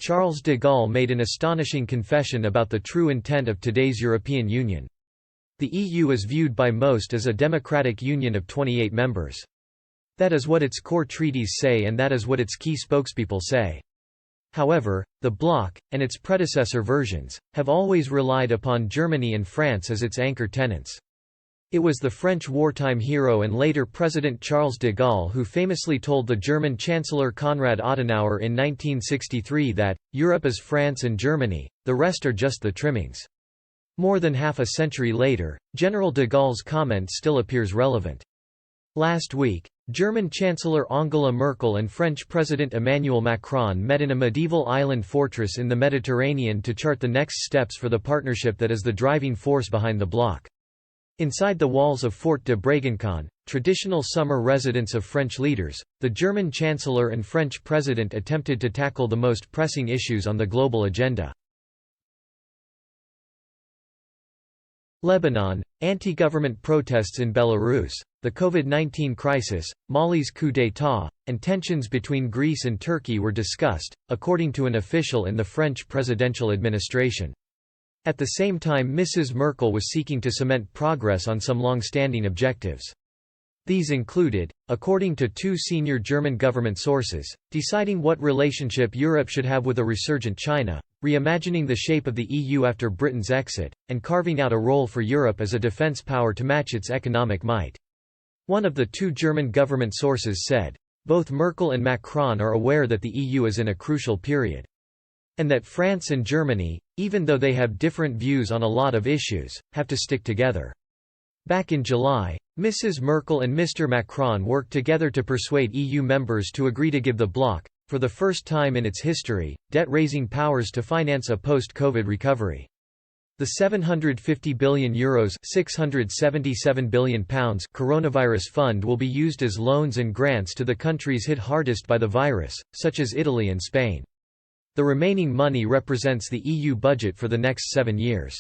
Charles de Gaulle made an astonishing confession about the true intent of today's European Union. The EU is viewed by most as a democratic union of 28 members. That is what its core treaties say, and that is what its key spokespeople say. However, the bloc, and its predecessor versions, have always relied upon Germany and France as its anchor tenants. It was the French wartime hero and later President Charles de Gaulle who famously told the German Chancellor Konrad Adenauer in 1963 that, "Europe is France and Germany, the rest are just the trimmings." More than half a century later, General de Gaulle's comment still appears relevant. Last week, German Chancellor Angela Merkel and French President Emmanuel Macron met in a medieval island fortress in the Mediterranean to chart the next steps for the partnership that is the driving force behind the bloc. Inside the walls of Fort de Brégançon, traditional summer residence of French leaders, the German Chancellor and French President attempted to tackle the most pressing issues on the global agenda. Lebanon, anti-government protests in Belarus, the COVID-19 crisis, Mali's coup d'état, and tensions between Greece and Turkey were discussed, according to an official in the French presidential administration. At the same time, Mrs. Merkel was seeking to cement progress on some long-standing objectives. These included, according to two senior German government sources, deciding what relationship Europe should have with a resurgent China, reimagining the shape of the EU after Britain's exit, and carving out a role for Europe as a defence power to match its economic might. One of the two German government sources said, "Both Merkel and Macron are aware that the EU is in a crucial period. And that France and Germany, even though they have different views on a lot of issues, have to stick together." Back in July, Mrs. Merkel and Mr. Macron worked together to persuade EU members to agree to give the bloc, for the first time in its history, debt-raising powers to finance a post-COVID recovery. The €750 billion (£677 billion) coronavirus fund will be used as loans and grants to the countries hit hardest by the virus, such as Italy and Spain. The remaining money represents the EU budget for the next 7 years.